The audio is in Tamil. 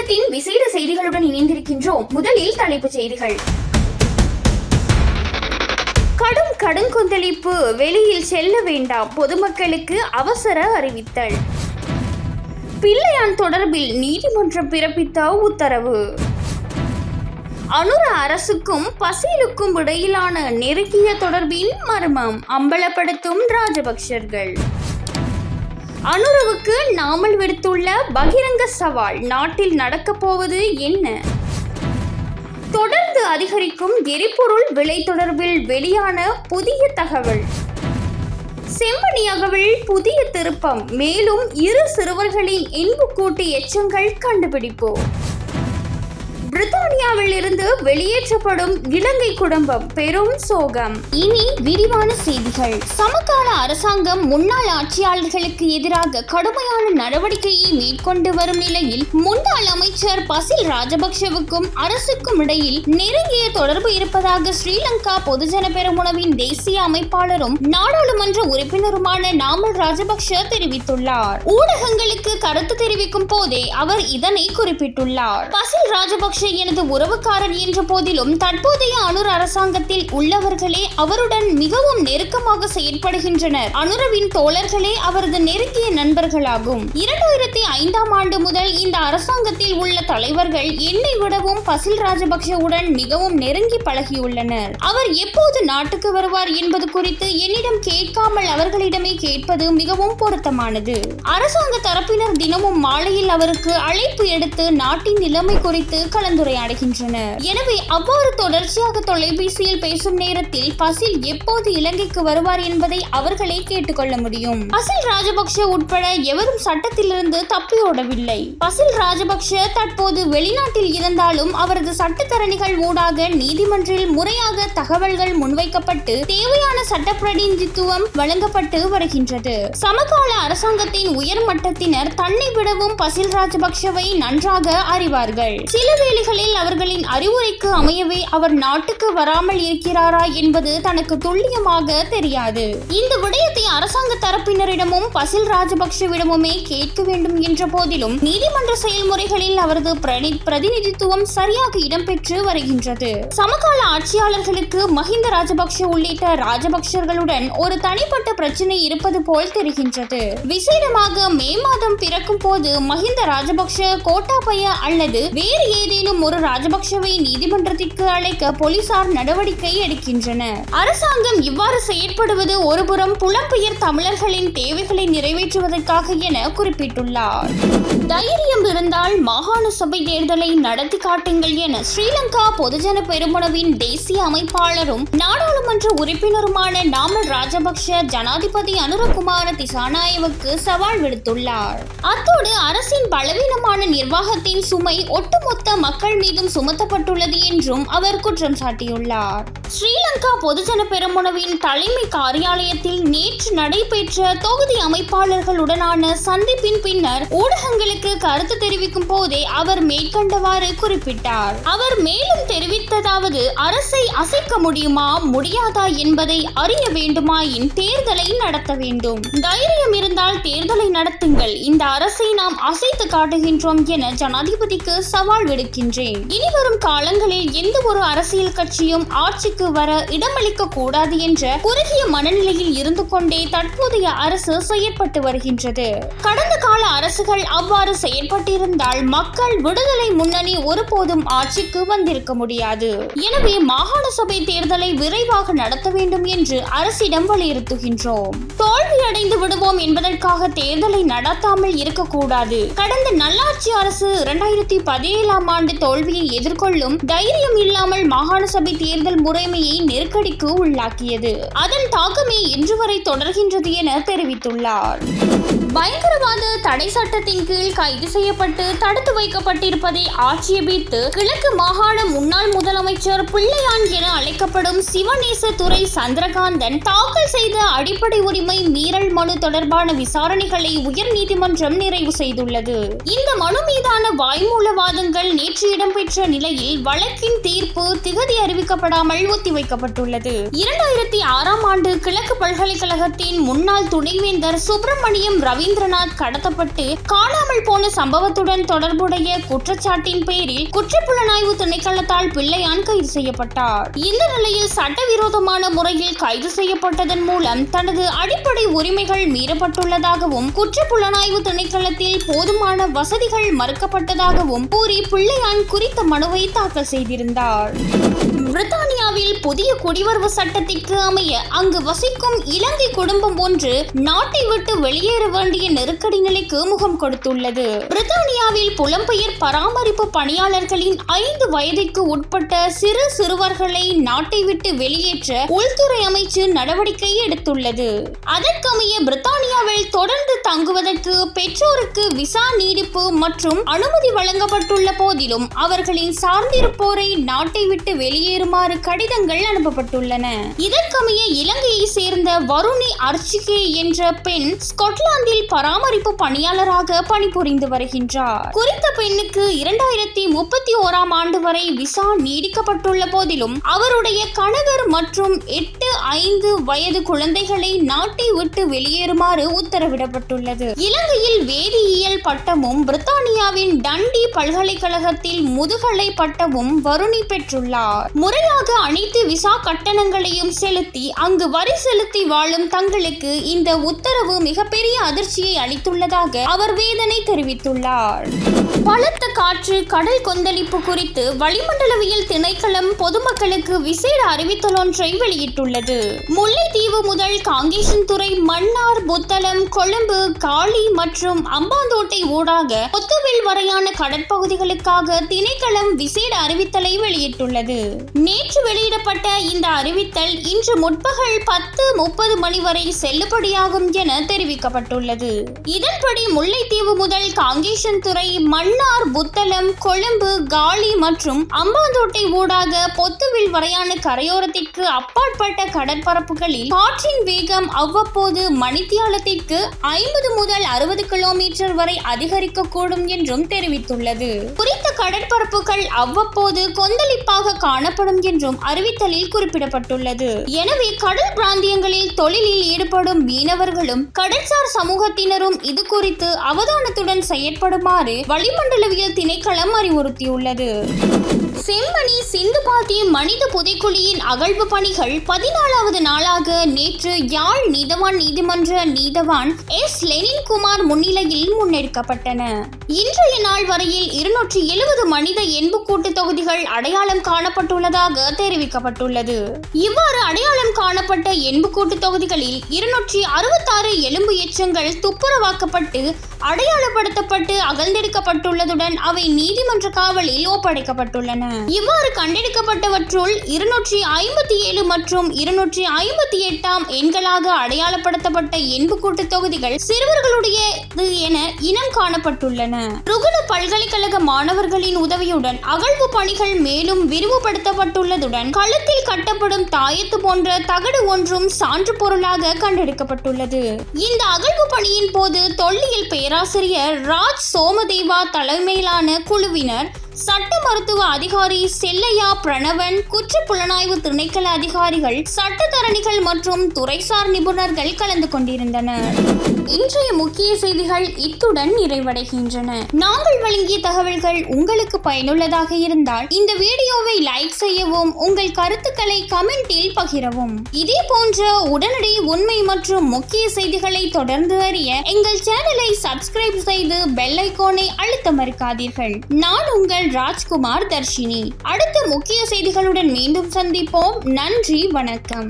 தமிழகத்தின் விசேட செய்திகளுடன் இணைந்திருக்கின்றோம். முதலில் தலைப்புச் செய்திகள். கடும் கடுங்கொந்தளிப்பு, வெளியில் செல்ல வேண்டாம், பொதுமக்களுக்கு அவசர அறிவித்தல். பிள்ளையான் தொடர்பில் நீதிமன்றம் பிறப்பித்த உத்தரவு. அனுர அரசுக்கும் பசீலுக்கும் இடையிலான நெருங்கிய தொடர்பின் மர்மம் அம்பலப்படுத்தும் ராஜபக்சர்கள். அனுரவுக்கு நாமல் விடுத்துள்ள பகிரங்க சவால், நாட்டில் நடக்கப் போவது என்ன? தொடர்ந்து அதிகரிக்கும் எரிபொருள் விலை தொடர்பில் வெளியான புதிய தகவல். செம்பனியகவில் புதிய திருப்பம், மேலும் 2 சிறுவர்களின் எண்புக்கூட்டு எச்சங்கள் கண்டுபிடிப்பு. பிரித்தானியாவில் இருந்து வெளியேற்றப்படும் இலங்கை குடும்பம், பெரும் சோகம். இனி விரிவான செய்திகள். சமகால அரசாங்கம் முன்னாள் ஆட்சியாளர்களுக்கு எதிராக கடுமையான நடவடிக்கையை மேற்கொண்டு வரும் நிலையில் முன்னாள் அமைச்சர் பசில் ராஜபக்சவுக்கும் அரசுக்கும் இடையில் நெருங்கிய தொடர்பு இருப்பதாக ஸ்ரீலங்கா பொதுஜன பெரமுனவின் தேசிய அமைப்பாளரும் நாடாளுமன்ற உறுப்பினருமான நாமல் ராஜபக்ஷ தெரிவித்துள்ளார். ஊடகங்களுக்கு கருத்து தெரிவிக்கும் போதே அவர் இதனை குறிப்பிட்டுள்ளார். பசில் ராஜபக்ஷ எனது உறவுக்காரர் என்ற போதிலும் தற்போதைய அனுர் அரசாங்கத்தில் உள்ளவர்களே அவருடன் மிகவும் நெருக்கமாக செயற்படுகின்றனர். அனுரவின் தோழர்களே அவரது நெருங்கிய நண்பர்களாகும். 2005ஆம் ஆண்டு முதல் இந்த அரசாங்கத்தில் உள்ள தலைவர்கள் என்னை விடவும் பசில் ராஜபக்ஷவுடன் மிகவும் நெருங்கி பழகியுள்ளனர். அவர் எப்போது நாட்டுக்கு வருவார் என்பது குறித்து என்னிடம் கேட்காமல் அவர்களிடமே கேட்பது மிகவும் பொருத்தமானது. அரசாங்க தரப்பினர் தினமும் மாலையில் அவருக்கு அழைப்பு எடுத்து நாட்டின் நிலைமை குறித்து கலந்துரையாடுகின்றனர். எனவே அவ்வாறு தொடர்ச்சியாக தொலைபேசியில் பேசும் நேரத்தில் பசில் எப்போது இலங்கைக்கு வருவார் என்பதை அவர்களே கேட்டுக்கொள்ள முடியும். பசில் ராஜபக்ஷ உட்பட எவரும் சட்டத்திலிருந்து தப்பியோடவில்லை. பசில் ராஜபக்ஷ தற்போது வெளிநாட்டில் இருந்தாலும் அவரது சட்டத்தரணிகள் ஊடாக நீதிமன்றில் முறையாக தகவல்கள் முன்வைக்கப்பட்டு தேவையான சட்ட பிரதிநிதித்துவம் வழங்கப்பட்டு வருகின்றது. சமகால அரசாங்கத்தின் உயர் மட்டத்தினர் தன்னை விடவும் பசில் ராஜபக்ஷவை நன்றாக அறிவார்கள். சில வேளைகளில் அவர்களின் அறிவுரைக்கு அமையவே அவர் நாட்டுக்கு வராமல் இருக்கிறாரா என்பது தனக்கு துல்லியமாக தெரியாது. இந்த விடயத்தை அரசாங்க தரப்பினரிடமும் பசில் ராஜபக்ஷவிடமுமே கேட்க வேண்டும் என்ற போதிலும் நீதிமன்ற செயல்முறைகளில் அவரது பிரதிநிதித்துவம் சரியாக இடம்பெற்று வருகின்றது. சமகால ஆட்சியாளர்களுக்கு மஹிந்த ராஜபக்ஷ உள்ளிட்ட ராஜபக்ஷர்களுடன் ஒரு தனிப்பட்ட பிரச்சனை இருப்பது போல் தெரிகின்றது. விசேடமாக மே மாதம் பிறக்கும் போது மஹிந்த ராஜபக்ஷ, கோட்டாபய அல்லது வேறு ஏதேனும் ஒரு ராஜபக்ஷவை நீதிமன்றத்திற்கு அழைக்க போலீசார் நடவடிக்கை எடுக்கின்றனர். அரசாங்கம் இவ்வாறு செயற்படுவது ஒருபுறம் புலம்பெயர் தமிழர்களின் தேவைகளை நிறைவேற்றுவதற்காக என குறிப்பிட்டுள்ளார். தைரியம் இருந்தால் மாகாண சபை தேர்தலை நடத்தி காட்டுங்கள் என ஸ்ரீலங்கா பொதுஜன பெரமுனவின் தேசிய அமைப்பாளரும் நாடாளுமன்ற உறுப்பினருமான நாமல் ராஜபக்ஷ ஜனாதிபதி அனுரகுமார திசாநாயகவுக்கு சவால் விடுத்துள்ளார். அத்தோடு அரசின் பலவீனமான நிர்வாகத்தின் சுமை ஒட்டுமொத்த மக்கள் மீதும் சுமத்தப்பட்டுள்ளது என்றும் அவர் குற்றம் சாட்டியுள்ளார். ஸ்ரீலங்கா பொதுஜன பெரமுனவின் தலைமை காரியாலயத்தில் நேற்று நடைபெற்ற தொகுதி அமைப்பாளர்களுடனான சந்திப்பின் பின்னர் ஊடகங்களுக்கு கருத்து தெரிவிக்கும் போதே அவர் மேற்கண்டவாறு குறிப்பிட்டார். அவர் மேலும் தெரிவித்ததாவது, அரசை அசைக்க முடியுமா முடியாதா என்பதை அறிய வேண்டுமாயின் தேர்தலை நடத்த வேண்டும். தைரியம் இருந்தால் தேர்தலை நடத்துங்கள். இந்த அரசை நாம் அசைத்து காட்டுகின்றோம் என ஜனாதிபதிக்கு சவால் விடுக்கின்றேன். இனிவரும் காலங்களில் எந்த ஒரு அரசியல் கட்சியும் ஆட்சிக்கு வர இடமளிக்க கூடாது என்ற குறுகிய மனநிலையில் இருந்து கொண்டே தற்போதைய அரசு செயற்பட்டு வருகின்றது. கடந்த கால அரசுகள் அவ்வாறு செயற்பட்டிருந்தால் மக்கள் விடுதலை முன்னணி ஒருபோதும் ஆட்சிக்கு வந்திருக்க முடியாது. எனவே மாகாண சபை தேர்தலை விரைவாக நடத்த வேண்டும் என்று அரசிடம் வலியுறுத்துகின்றோம். தோல்வியடைந்து விடுவோம் என்பதற்காக தேர்தலை நடத்தாமல் இருக்கக்கூடாது. கடந்த நல்லாட்சி அரசு 2017ஆம் ஆண்டு தோல்வியை எதிர்கொள்ளும் தைரியம் இல்லாமல் மாகாண சபை தேர்தல் முறைமையை நெருக்கடிக்கு உள்ளாக்கியது. அதன் தாக்கமே இன்று வரை தொடர்கின்றது என தெரிவித்துள்ளார். பயங்கரவாத தடை சட்டத்தின் கீழ் கைது செய்யப்பட்டு தடுத்து வைக்கப்பட்டிருப்பதை ஆட்சேபித்து கிழக்கு மாகாண முன்னாள் முதலமைச்சர் பிள்ளையான் என அழைக்கப்படும் சிவநேசதுரை சந்திரகாந்தன் தாக்கல் செய்த அடிப்படை உரிமை மீறல் மனு தொடர்பான விசாரணைகளை உயர் நீதிமன்றம் நிறைவு செய்துள்ளது. இந்த மனு மீதான வாய்மூல வாதங்கள் வாதங்கள் நேற்று இடம்பெற்ற நிலையில் வழக்கின் தீர்ப்பு திகதி அறிவிக்கப்படாமல் ஒத்திவைக்கப்பட்டுள்ளது. 2006ஆம் ஆண்டு கிழக்கு பல்கலைக்கழகத்தின் முன்னாள் துணைவேந்தர் சுப்பிரமணியம் ரவீந்திரநாத் கடத்தப்பட்டு காணாமல் போன சம்பவத்துடன் தொடர்புடைய குற்றச்சாட்டின் பேரில் குற்றப்புலனாய்வு திணைக்களத்தால் பிள்ளையான் கைது செய்யப்பட்டார். இந்த நிலையில் சட்டவிரோதமான முறையில் கைது செய்யப்பட்டதன் மூலம் தனது அடிப்படை உரிமைகள் மீறப்பட்டுள்ளதாகவும் குற்றப்புலனாய்வு திணைக்களத்தில் போதுமான வசதிகள் மறுக்கப்பட்டதாகவும் கூறி பிள்ளையான் குறித்த மனுவை தாக்கல் செய்திருந்தார். பிரித்தானியாவில் புதிய குடிவரவு சட்டத்திற்கு அமைய அங்கு வசிக்கும் இலங்கை குடும்பம் ஒன்று நாட்டை விட்டு வெளியேற வேண்டிய நெருக்கடி நிலைக்கு முகம் கொடுத்துள்ளது. பிரித்தானியாவில் புலம்பெயர் பராமரிப்பு பணியாளர்களின் 5 வயதிற்கு உட்பட்ட சிறுவர்களை நாட்டை விட்டு வெளியேற்ற உள்துறை அமைச்சு நடவடிக்கை எடுத்துள்ளது. அதற்கமைய பிரித்தானியாவில் தொடர்ந்து தங்குவதற்கு பெற்றோருக்கு விசா நீடிப்பு மற்றும் அனுமதி வழங்கப்பட்டுள்ள போதிலும் அவர்களின் சார்ந்திருப்போரை நாட்டை விட்டு வெளியேறுமாறு கடிதங்கள் அனுப்பப்பட்டுள்ளன. இதற்கமைய இலங்கையை சேர்ந்த வருணி அர்ச்சிகே என்ற பெண் ஸ்காட்லாந்தில் பராமரிப்பு பணியாளராக பணிபுரிந்து வருகின்றார். குறித்த பெண்ணுக்கு 2031ஆம் ஆண்டு வரை விசா நீடிக்கப்பட்டுள்ள போதிலும் அவருடைய கணவர் மற்றும் 8-5 வயது குழந்தைகளை நாட்டை விட்டு வெளியேறுமாறு உத்தரவிடப்பட்டுள்ளது. இலங்கையில் வேதியியல் பட்டமும் பிரித்தானியாவின் டண்டி பல்கலைக்கழகத்தில் முதுகலை பட்டமும் வருணி பெற்றுள்ளார். முறையாக அனைத்து விசா கட்டணங்களையும் செலுத்தி அங்கு வரி செலுத்தி வாழும் தங்களுக்கு இந்த உத்தரவு மிகப்பெரிய அதிர்ச்சியை அளித்துள்ளதாக அவர் வேதனை தெரிவித்துள்ளார். பலத்த காற்று, கடல் கொந்தளிப்பு குறித்து வளிமண்டலவியல் திணைக்களம் பொதுமக்களுக்கு விசேட அறிவித்தல் ஒன்றை வெளியிட்டுள்ளது. முல்லைத்தீவு முதல் காங்கேசன்துறை, மன்னார், புத்தளம், கொழும்பு, காலி மற்றும் அம்பாந்தோட்டை ஊடாக பொத்துவில் வரையான கடற்பகுதிகளுக்காக திணைக்களம் விசேட அறிவித்தலை வெளியிட்டுள்ளது. நேற்று வெளியிடப்பட்ட இந்த அறிவித்தல் இன்று முற்பகல் 10:30 மணி வரை செல்லுபடியாகும் என தெரிவிக்கப்பட்டுள்ளது. இதன்படி முல்லைத்தீவு முதல் காங்கேசன்துறை, மன்னார், புத்தளம், கொழும்பு, காலி மற்றும் அம்பாந்தோட்டை ஊடாக பொத்துவில் வரையான கரையோரத்திற்கு அப்பாற்பட்ட கடற்பரப்புகளில் காற்றின் வேகம் அவ்வப்போது மணித்தியாலத்திற்கு 50 முதல் 60 கிலோமீட்டர் வரை அதிகரிக்கக்கூடும் என்றும் தெரிவித்துள்ளது. குறித்த கடற்பரப்புகள் அவ்வப்போது கொந்தளிப்பாக காணப்படும் என்றும் அறிவித்தலில் குறிப்பிடப்பட்டுள்ளது. எனவே கடல் பிராந்தியங்களில் தொழிலில் ஈடுபடும் மீனவர்களும் கடற்சார் சமூகத்தினரும் இது குறித்து அவதானத்துடன் செயற்படுமாறு வளிமண்டலவியல் திணைக்களம் அறிவுறுத்தியுள்ளது. செம்மணி சிந்துபாத்தி மனித புதைக்குழியின் அகழ்வு பணிகள் 14வது நாளாக நேற்று யாழ் நீதவான் நீதிமன்ற நீதவான் எஸ். லெனின்குமார் முன்னிலையில் முன்னெடுக்கப்பட்டன. இன்றைய நாள் வரையில் 270 மனித எண்புக்கூட்டு தொகுதிகள் அடையாளம் காணப்பட்டுள்ளதாக தெரிவிக்கப்பட்டுள்ளது. இவ்வாறு அடையாளம் காணப்பட்ட எண்புக்கூட்டு தொகுதிகளில் 266 எலும்பு எச்சங்கள் துப்புரவாக்கப்பட்டு அடையாளப்படுத்தப்பட்டு அகழ்ந்தெடுக்கப்பட்டுள்ளதுடன் அவை நீதிமன்ற காவலில் ஒப்படைக்கப்பட்டுள்ளன. இவ்வாறு கண்டெடுக்கப்பட்டவற்றுள் 257 மற்றும் 258ஆம் எண்களாக அடையாளப்படுத்தப்பட்ட எண்புக்கூட்டு தொகுதிகள் சிறுவர்களுடையது என இனம் காணப்பட்டுள்ளன. ருகுண பல்கலைக்கழக மாணவர்களின் உதவியுடன் அகழ்வு பணிகள் மேலும் விரிவுபடுத்தப்பட்டுள்ளதுடன் களத்தில் கட்டப்படும் தாயத்து போன்ற தகடு ஒன்றும் சான்று பொருளாக கண்டெடுக்கப்பட்டுள்ளது. இந்த அகழ்வு பணியின் போது தொல்லியல் பேராசிரியர் ராஜ் சோமதேவா தலைமையிலான குழுவினர், சட்ட மருத்துவ அதிகாரி செல்லையா பிரணவன், குற்றப்புலனாய்வு திணைக்கள அதிகாரிகள், சட்டத்தரணிகள் மற்றும் துறைசார் நிபுணர்கள் கலந்து கொண்டிருந்தனர். இன்றைய முக்கிய செய்திகள் இத்துடன் நிறைவடைகின்றன. நாங்கள் வழங்கிய தகவல்கள் உங்களுக்கு பயனுள்ளதாக இருந்தால் இந்த வீடியோவை லைக் செய்யவும், உங்கள் கருத்துக்களை கமெண்டில் பகிரவும். இதே போன்ற உடனடி உண்மை மற்றும் முக்கிய செய்திகளை தொடர்ந்து அறிய எங்கள் சேனலை சப்ஸ்கிரைப் செய்து பெல் ஐகானை அழுத்த மறக்காதீர்கள். நான் உங்கள் ராஜ்குமார் தர்ஷினி. அடுத்த முக்கிய செய்திகளுடன் மீண்டும் சந்திப்போம். நன்றி, வணக்கம்.